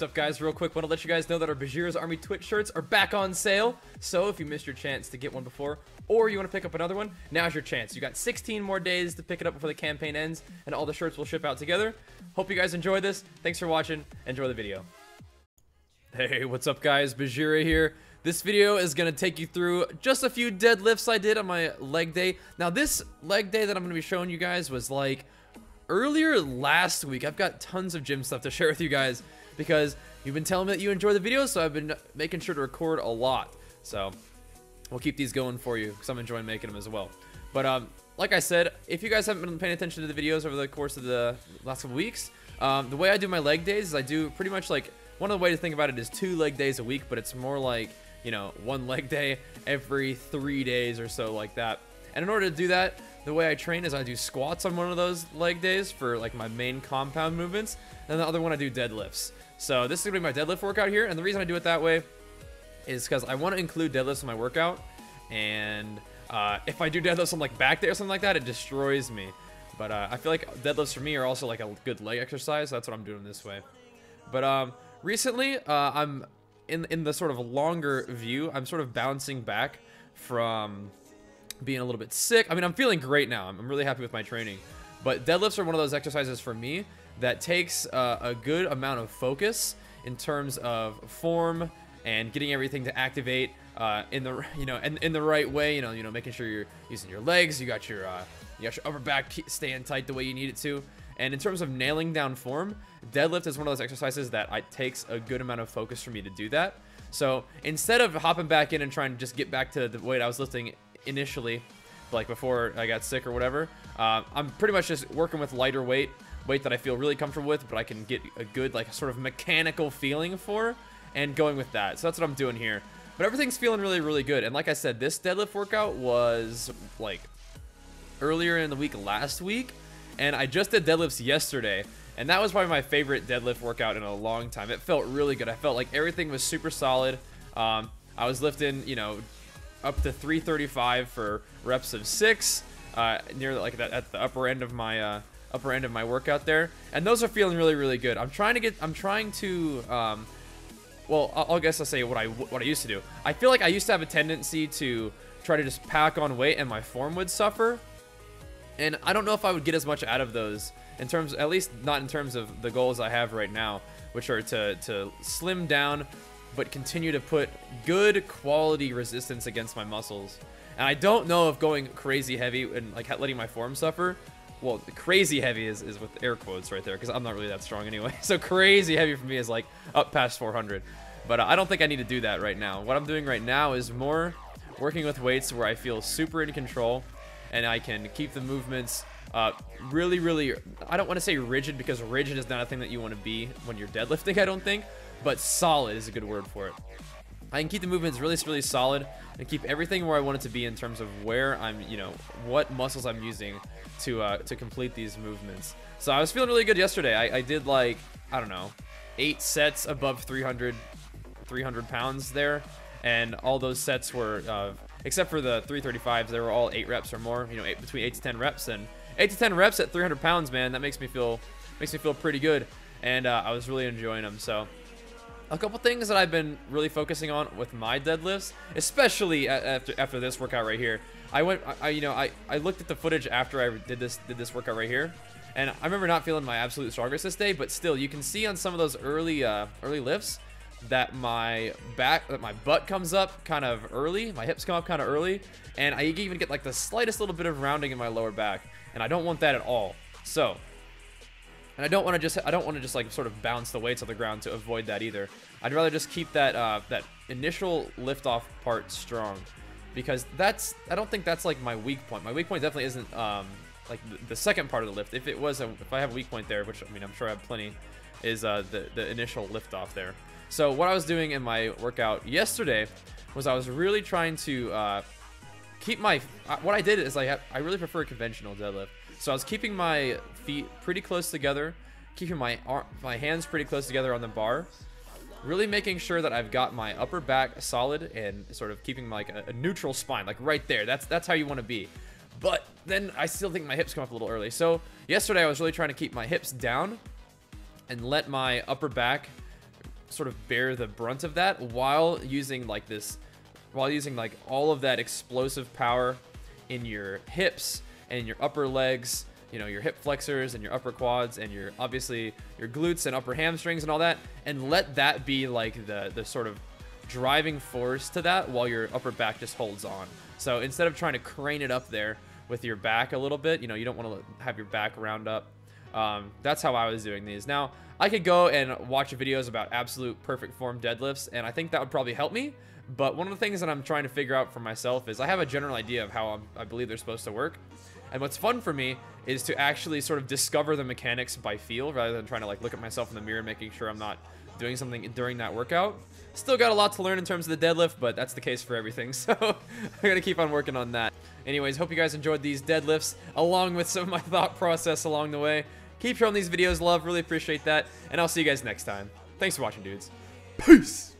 what's up, guys? Real quick, want to let you guys know that our BAJHEERA'S ARMY Twitch shirts are back on sale. So if you missed your chance to get one before, or you want to pick up another one, now's your chance. You got 16 more days to pick it up before the campaign ends, and all the shirts will ship out together. Hope you guys enjoy this. Thanks for watching. Enjoy the video. Hey, what's up, guys? BAJHEERA here. This video is going to take you through just a few deadlifts I did on my leg day. Now, this leg day that I'm going to be showing you guys was like earlier last week. I've got tons of gym stuff to share with you guys because you've been telling me that you enjoy the videos, so I've been making sure to record a lot. So we'll keep these going for you because I'm enjoying making them as well. But like I said, if you guys haven't been paying attention to the videos over the course of the last couple weeks, the way I do my leg days is I do pretty much like, one of the ways to think about it is 2 leg days a week, but it's more like, you know, 1 leg day every 3 days or so, like that. And in order to do that, the way I train is I do squats on one of those leg days for like my main compound movements, and the other one I do deadlifts. So this is gonna be my deadlift workout here, and the reason I do it that way is because I want to include deadlifts in my workout, and if I do deadlifts on like back day or something like that, it destroys me. But I feel like deadlifts for me are also like a good leg exercise, so that's what I'm doing this way. But recently, I'm in the sort of longer view, I'm sort of bouncing back from being a little bit sick. I mean, I'm feeling great now. I'm really happy with my training. But deadlifts are one of those exercises for me that takes a good amount of focus in terms of form and getting everything to activate in the in the right way. You know, making sure you're using your legs. You got your upper back staying tight the way you need it to. And in terms of nailing down form, deadlift is one of those exercises that it takes a good amount of focus for me to do that. So instead of hopping back in and trying to just get back to the weight I was lifting initially, like before I got sick or whatever, I'm pretty much just working with lighter weight that I feel really comfortable with, but I can get a good like sort of mechanical feeling for, and going with that. So that's what I'm doing here. But everything's feeling really, really good. And like I said, this deadlift workout was like earlier in the week last week, and I just did deadlifts yesterday, and that was probably my favorite deadlift workout in a long time. It felt really good. I felt like everything was super solid. I was lifting, you know, up to 335 for reps of 6, near like that at the upper end of my workout there, and those are feeling really, really good. I'm trying to well, I'll say what I used to do. I feel like I used to have a tendency to try to just pack on weight and my form would suffer. And I don't know if I would get as much out of those in terms, at least not in terms of the goals I have right now, which are to slim down, but continue to put good quality resistance against my muscles. And I don't know if going crazy heavy and like letting my form suffer, well, crazy heavy is with air quotes right there, because I'm not really that strong anyway. So crazy heavy for me is like up past 400. But I don't think I need to do that right now. What I'm doing right now is more working with weights where I feel super in control, and I can keep the movements really, really, I don't want to say rigid, because rigid is not a thing that you want to be when you're deadlifting, I don't think, but solid is a good word for it. I can keep the movements really, really solid and keep everything where I want it to be in terms of where I'm, you know, what muscles I'm using to complete these movements. So I was feeling really good yesterday. I did like, I don't know, 8 sets above 300 pounds there, and all those sets were except for the 335s, they were all 8 reps or more, you know, between 8 to 10 reps, and 8 to 10 reps at 300 pounds, man, that makes me feel pretty good, and I was really enjoying them. So a couple things that I've been really focusing on with my deadlifts, especially after this workout right here. I looked at the footage after I did this workout right here, and I remember not feeling my absolute strongest this day, but still, you can see on some of those early lifts that my butt comes up kind of early, my hips come up kind of early, and I even get like the slightest little bit of rounding in my lower back, and I don't want that at all. So, and I don't want to just like sort of bounce the weights on the ground to avoid that either. I'd rather just keep that that initial lift off part strong, because I don't think that's like my weak point. My weak point definitely isn't like the second part of the lift. If I have a weak point there, which I mean I'm sure I have plenty, is the initial lift off there. So what I was doing in my workout yesterday was I was really trying to keep my, what I did is I really prefer a conventional deadlift. So I was keeping my feet pretty close together, keeping my hands pretty close together on the bar, really making sure that I've got my upper back solid and sort of keeping like a neutral spine, like right there. That's how you want to be. But then I still think my hips come up a little early. So yesterday I was really trying to keep my hips down and let my upper back sort of bear the brunt of that while using like all of that explosive power in your hips and your upper legs, you know, your hip flexors and your upper quads and your obviously your glutes and upper hamstrings and all that, and let that be like the sort of driving force to that while your upper back just holds on. So instead of trying to crane it up there with your back a little bit, you know, you don't want to have your back round up. That's how I was doing these. Now, I could go and watch videos about absolute perfect form deadlifts, and I think that would probably help me. But one of the things that I'm trying to figure out for myself is I have a general idea of how I believe they're supposed to work. And what's fun for me is to actually sort of discover the mechanics by feel rather than trying to like look at myself in the mirror, making sure I'm not doing something during that workout. Still got a lot to learn in terms of the deadlift, but that's the case for everything. So I gotta keep on working on that. Anyways, hope you guys enjoyed these deadlifts along with some of my thought process along the way. Keep showing these videos love, really appreciate that. And I'll see you guys next time. Thanks for watching, dudes. Peace!